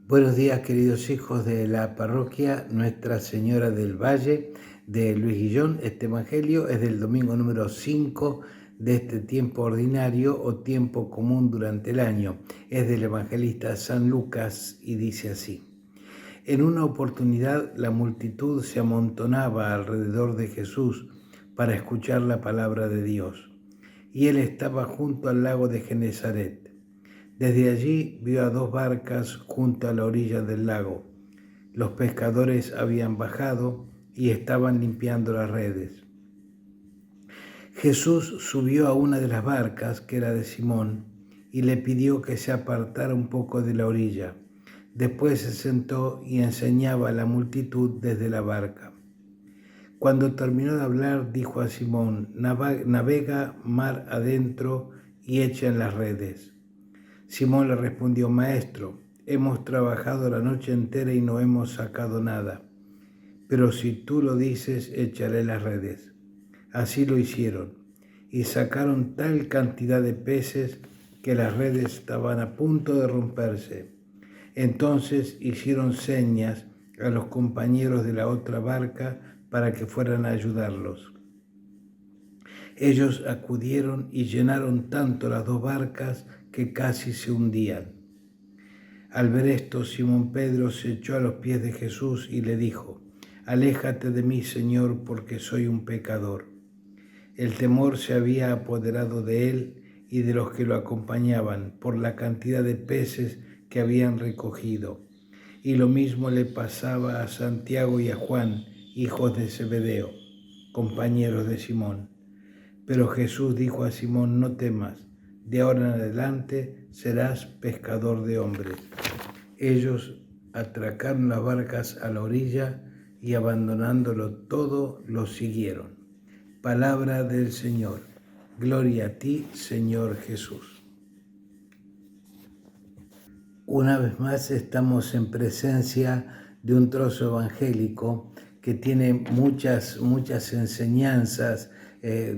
Buenos días, queridos hijos de la parroquia Nuestra Señora del Valle de Luis Guillón. Este evangelio es del domingo número 5 de este tiempo ordinario o tiempo común durante el año. Es del evangelista San Lucas y dice así: En una oportunidad la multitud se amontonaba alrededor de Jesús para escuchar la palabra de Dios, y él estaba junto al lago de Genesaret. Desde allí vio a dos barcas junto a la orilla del lago. Los pescadores habían bajado y estaban limpiando las redes. Jesús subió a una de las barcas, que era de Simón, y le pidió que se apartara un poco de la orilla. Después se sentó y enseñaba a la multitud desde la barca. Cuando terminó de hablar, dijo a Simón: navega mar adentro y echen las redes. Simón le respondió: Maestro, hemos trabajado la noche entera y no hemos sacado nada, pero si tú lo dices, echaré las redes. Así lo hicieron, y sacaron tal cantidad de peces que las redes estaban a punto de romperse. Entonces hicieron señas a los compañeros de la otra barca para que fueran a ayudarlos. Ellos acudieron y llenaron tanto las dos barcas que casi se hundían. Al ver esto, Simón Pedro se echó a los pies de Jesús y le dijo: Aléjate de mí, Señor, porque soy un pecador. El temor se había apoderado de él y de los que lo acompañaban por la cantidad de peces que habían recogido. Y lo mismo le pasaba a Santiago y a Juan, hijos de Zebedeo, compañeros de Simón. Pero Jesús dijo a Simón: No temas, de ahora en adelante serás pescador de hombres. Ellos atracaron las barcas a la orilla y abandonándolo todo, los siguieron. Palabra del Señor. Gloria a ti, Señor Jesús. Una vez más estamos en presencia de un trozo evangélico que tiene muchas enseñanzas.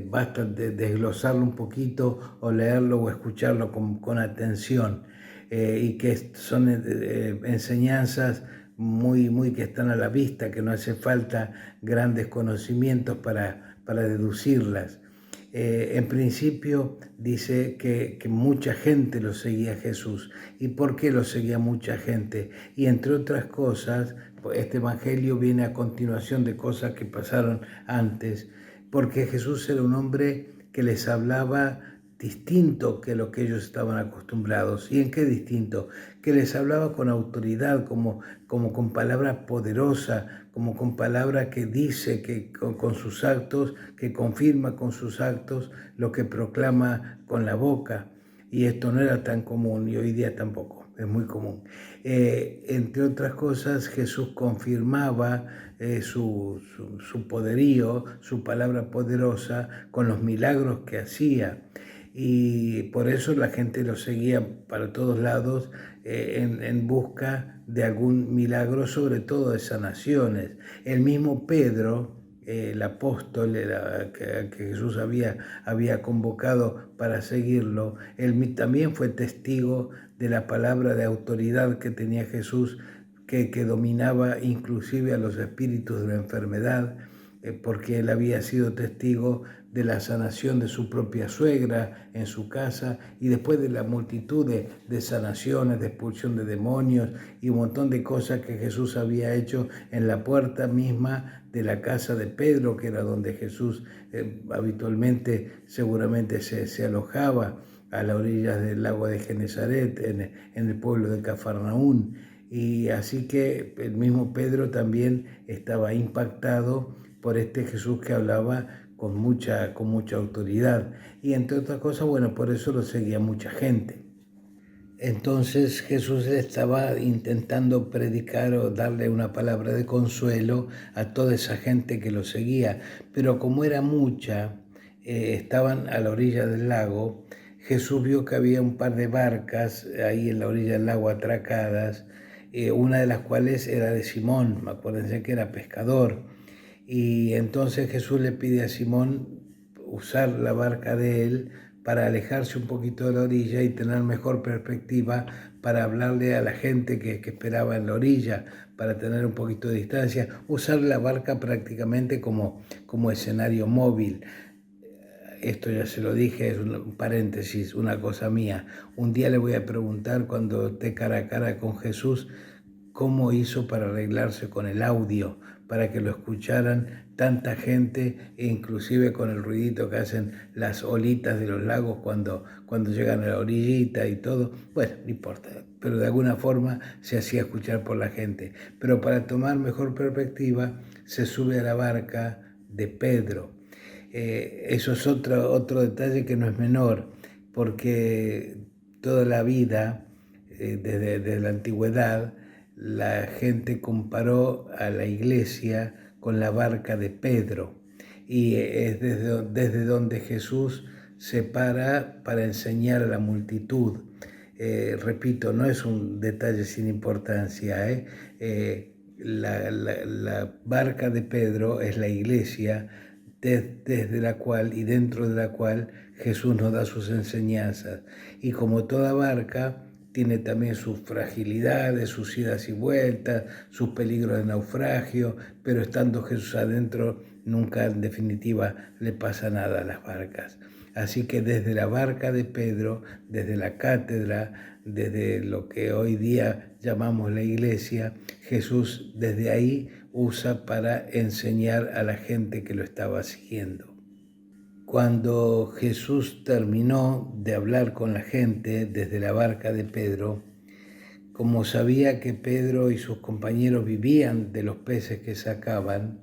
Basta desglosarlo un poquito o leerlo o escucharlo con atención, y que son enseñanzas muy que están a la vista, que no hace falta grandes conocimientos para deducirlas. En principio dice que mucha gente lo seguía a Jesús. ¿Y por qué lo seguía mucha gente? Y entre otras cosas, este evangelio viene a continuación de cosas que pasaron antes, porque Jesús era un hombre que les hablaba distinto que lo que ellos estaban acostumbrados. ¿Y en qué distinto? Que les hablaba con autoridad, como con palabra poderosa, como con palabra que dice, que con sus actos, que confirma con sus actos lo que proclama con la boca. Y esto no era tan común, y hoy día tampoco, es muy común. Entre otras cosas, Jesús confirmaba su poderío, su palabra poderosa, con los milagros que hacía. Y por eso la gente lo seguía para todos lados, en busca de algún milagro, sobre todo de sanaciones. El mismo Pedro, el apóstol que Jesús había convocado para seguirlo, él también fue testigo de la palabra de autoridad que tenía Jesús, que dominaba inclusive a los espíritus de la enfermedad, porque él había sido testigo de la sanación de su propia suegra en su casa, y después de la multitud de sanaciones, de expulsión de demonios y un montón de cosas que Jesús había hecho en la puerta misma de la casa de Pedro, que era donde Jesús habitualmente seguramente se alojaba, a las orillas del lago de Genesaret, en el pueblo de Cafarnaún. Y así que el mismo Pedro también estaba impactado por este Jesús que hablaba con mucha autoridad. Y entre otras cosas, bueno, por eso lo seguía mucha gente. Entonces Jesús estaba intentando predicar o darle una palabra de consuelo a toda esa gente que lo seguía. Pero como era mucha, estaban a la orilla del lago. Jesús vio que había un par de barcas ahí en la orilla del lago atracadas, una de las cuales era de Simón, acuérdense que era pescador. Y entonces Jesús le pide a Simón usar la barca de él para alejarse un poquito de la orilla y tener mejor perspectiva para hablarle a la gente que esperaba en la orilla, para tener un poquito de distancia, usar la barca prácticamente como escenario móvil. Esto ya se lo dije, es un paréntesis, una cosa mía. Un día le voy a preguntar cuando esté cara a cara con Jesús cómo hizo para arreglarse con el audio, para que lo escucharan tanta gente, e inclusive con el ruidito que hacen las olitas de los lagos cuando llegan a la orillita y todo. Bueno, no importa, pero de alguna forma se hacía escuchar por la gente. Pero para tomar mejor perspectiva, se sube a la barca de Pedro. Eso es otro detalle que no es menor, porque toda la vida, desde la antigüedad, la gente comparó a la iglesia con la barca de Pedro, y es desde donde Jesús se para enseñar a la multitud. Repito, no es un detalle sin importancia. La barca de Pedro es la iglesia, desde la cual y dentro de la cual Jesús nos da sus enseñanzas. Y como toda barca, tiene también sus fragilidades, sus idas y vueltas, sus peligros de naufragio, pero estando Jesús adentro, nunca en definitiva le pasa nada a las barcas. Así que desde la barca de Pedro, desde la cátedra, desde lo que hoy día llamamos la iglesia, Jesús desde ahí usa para enseñar a la gente que lo estaba siguiendo. Cuando Jesús terminó de hablar con la gente desde la barca de Pedro, como sabía que Pedro y sus compañeros vivían de los peces que sacaban,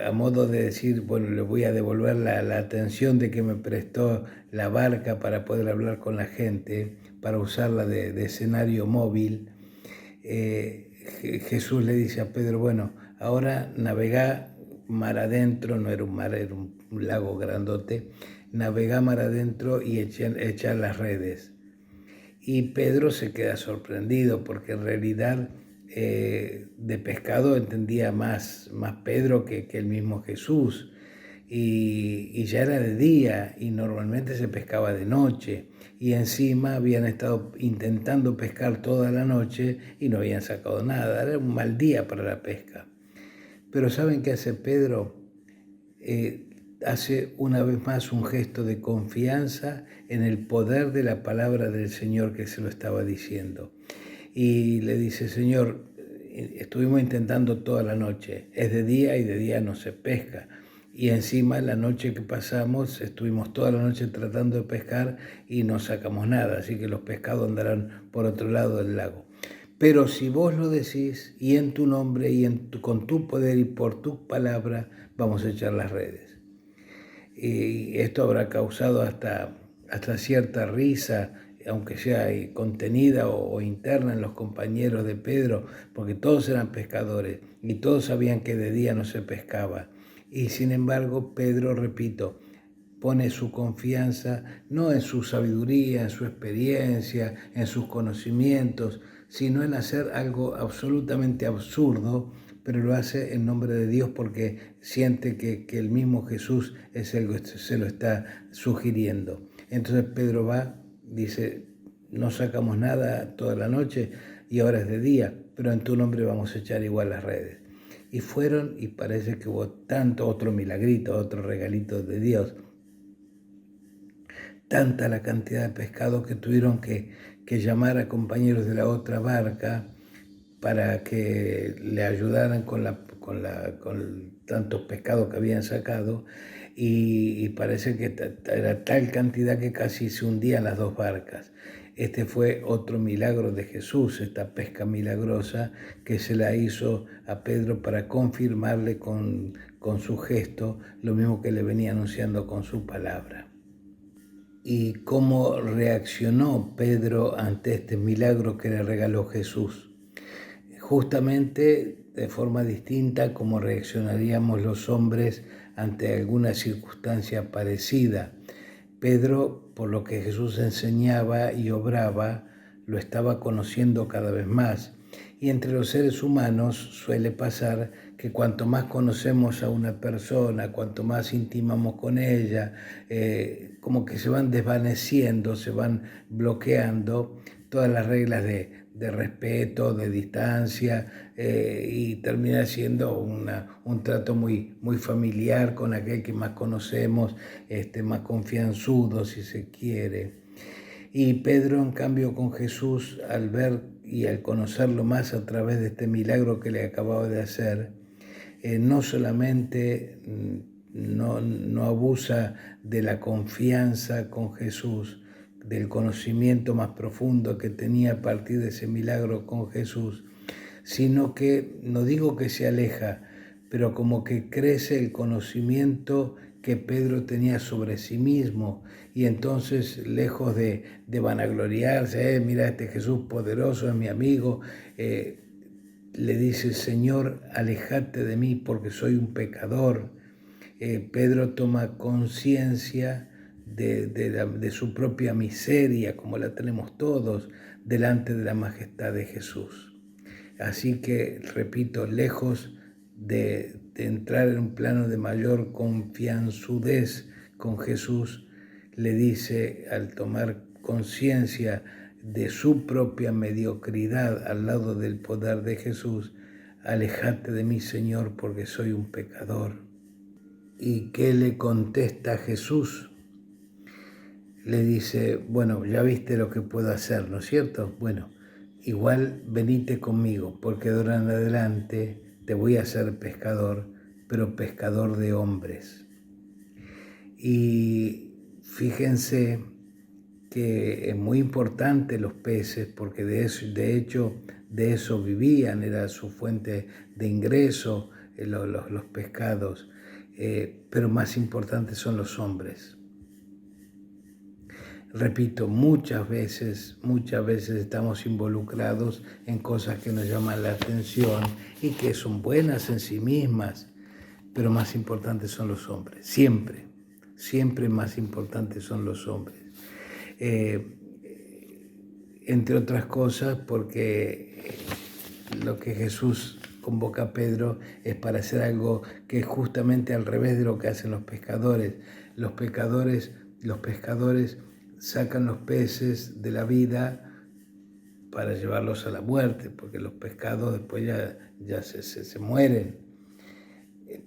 a modo de decir, bueno, le voy a devolver la atención de que me prestó la barca para poder hablar con la gente, para usarla de escenario móvil, Jesús le dice a Pedro, bueno, ahora navegá mar adentro, no era un mar, era un lago grandote, navegá mar adentro y echa las redes. Y Pedro se queda sorprendido porque en realidad de pescado entendía más Pedro que el mismo Jesús. Y ya era de día y normalmente se pescaba de noche, y encima habían estado intentando pescar toda la noche y no habían sacado nada. Era un mal día para la pesca. Pero ¿saben qué hace Pedro? Hace una vez más un gesto de confianza en el poder de la palabra del Señor que se lo estaba diciendo. Y le dice, Señor, estuvimos intentando toda la noche, es de día y de día no se pesca. Y encima la noche que pasamos estuvimos toda la noche tratando de pescar y no sacamos nada, así que los pescados andarán por otro lado del lago. Pero si vos lo decís, y en tu nombre, y con tu poder y por tu palabra, vamos a echar las redes. Y esto habrá causado hasta cierta risa, aunque sea contenida o interna en los compañeros de Pedro, porque todos eran pescadores y todos sabían que de día no se pescaba. Y sin embargo, Pedro, repito, pone su confianza no en su sabiduría, en su experiencia, en sus conocimientos, sino en hacer algo absolutamente absurdo, pero lo hace en nombre de Dios porque siente que el mismo Jesús es el que se lo está sugiriendo. Entonces Pedro va, dice, no sacamos nada toda la noche y ahora es de día, pero en tu nombre vamos a echar igual las redes. Y fueron, y parece que hubo tanto, otro milagrito, otro regalito de Dios, tanta la cantidad de pescado que tuvieron que llamar a compañeros de la otra barca para que le ayudaran con tantos pescados que habían sacado, y parece que era tal cantidad que casi se hundían las dos barcas. Este fue otro milagro de Jesús, esta pesca milagrosa que se la hizo a Pedro para confirmarle con su gesto lo mismo que le venía anunciando con su palabra. ¿Y cómo reaccionó Pedro ante este milagro que le regaló Jesús? Justamente de forma distinta como reaccionaríamos los hombres ante alguna circunstancia parecida. Pedro, por lo que Jesús enseñaba y obraba, lo estaba conociendo cada vez más, Y entre los seres humanos suele pasar que cuanto más conocemos a una persona, cuanto más intimamos con ella, como que se van desvaneciendo, se van bloqueando todas las reglas de respeto, de distancia, y termina siendo un trato muy familiar con aquel que más conocemos, más confianzudo si se quiere. Y Pedro, en cambio, con Jesús, al ver y al conocerlo más a través de este milagro que le acababa de hacer, no solamente no abusa de la confianza con Jesús, del conocimiento más profundo que tenía a partir de ese milagro con Jesús, sino que, no digo que se aleja, pero como que crece el conocimiento que Pedro tenía sobre sí mismo, y entonces, lejos de vanagloriarse, mira, este Jesús poderoso es mi amigo, le dice: Señor, alejate de mí porque soy un pecador. Pedro toma conciencia de su propia miseria, como la tenemos todos, delante de la majestad de Jesús. Así que, repito, lejos de entrar en un plano de mayor confianzudez con Jesús, le dice, al tomar conciencia de su propia mediocridad al lado del poder de Jesús: alejate de mí, Señor, porque soy un pecador. ¿Y qué le contesta Jesús? Le dice: bueno, ya viste lo que puedo hacer, ¿no es cierto? Bueno, igual venite conmigo, porque de ahora en adelante te voy a hacer pescador, pero pescador de hombres. Y fíjense que es muy importante los peces, porque de hecho de eso vivían, era su fuente de ingreso, los pescados, pero más importantes son los hombres. Repito, muchas veces estamos involucrados en cosas que nos llaman la atención y que son buenas en sí mismas, pero más importantes son los hombres, siempre más importantes son los hombres. Entre otras cosas porque lo que Jesús convoca a Pedro es para hacer algo que es justamente al revés de lo que hacen los pescadores. Los pescadores sacan los peces de la vida para llevarlos a la muerte, porque los pescados después ya se mueren,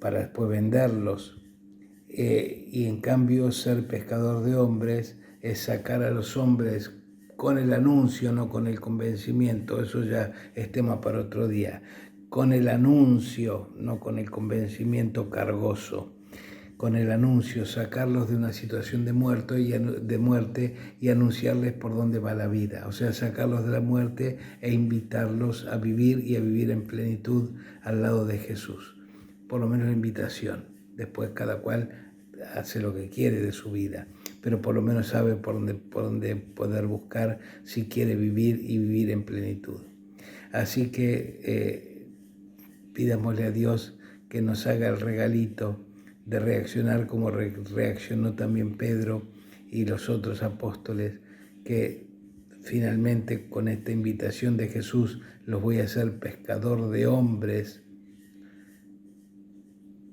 para después venderlos. Y en cambio, ser pescador de hombres es sacar a los hombres con el anuncio, no con el convencimiento. Eso ya es tema para otro día. Con el anuncio, no con el convencimiento cargoso. Con el anuncio, sacarlos de una situación de muerte y anunciarles por dónde va la vida. O sea, sacarlos de la muerte e invitarlos a vivir y a vivir en plenitud al lado de Jesús. Por lo menos la invitación. Después cada cual hace lo que quiere de su vida, pero por lo menos sabe por dónde poder buscar si quiere vivir y vivir en plenitud. Así que pidámosle a Dios que nos haga el regalito de reaccionar como reaccionó también Pedro y los otros apóstoles, que finalmente con esta invitación de Jesús: los voy a hacer pescador de hombres,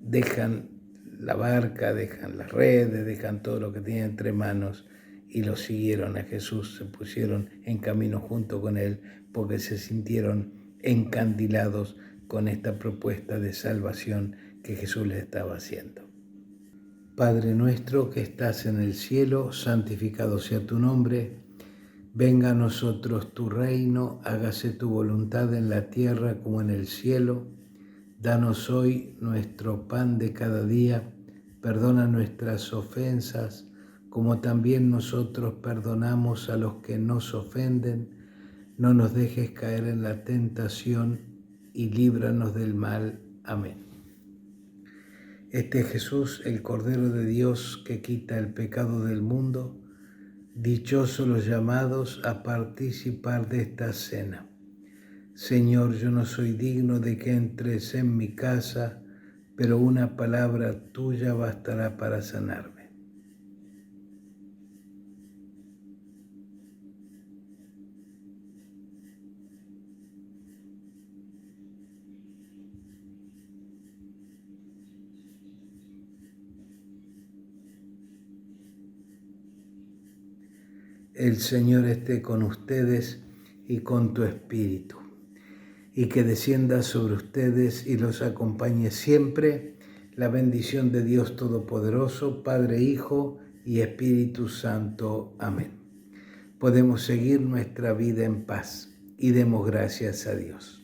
dejan la barca, dejan las redes, dejan todo lo que tenían entre manos y lo siguieron a Jesús, se pusieron en camino junto con él porque se sintieron encandilados con esta propuesta de salvación que Jesús les estaba haciendo. Padre nuestro que estás en el cielo, santificado sea tu nombre. Venga a nosotros tu reino, hágase tu voluntad en la tierra como en el cielo. Danos hoy nuestro pan de cada día, perdona nuestras ofensas, como también nosotros perdonamos a los que nos ofenden. No nos dejes caer en la tentación y líbranos del mal. Amén. Este es Jesús, el Cordero de Dios que quita el pecado del mundo. Dichosos los llamados a participar de esta cena. Señor, yo no soy digno de que entres en mi casa, pero una palabra tuya bastará para sanarme. El Señor esté con ustedes y con tu espíritu, y que descienda sobre ustedes y los acompañe siempre la bendición de Dios Todopoderoso, Padre, Hijo y Espíritu Santo. Amén. Podemos seguir nuestra vida en paz y demos gracias a Dios.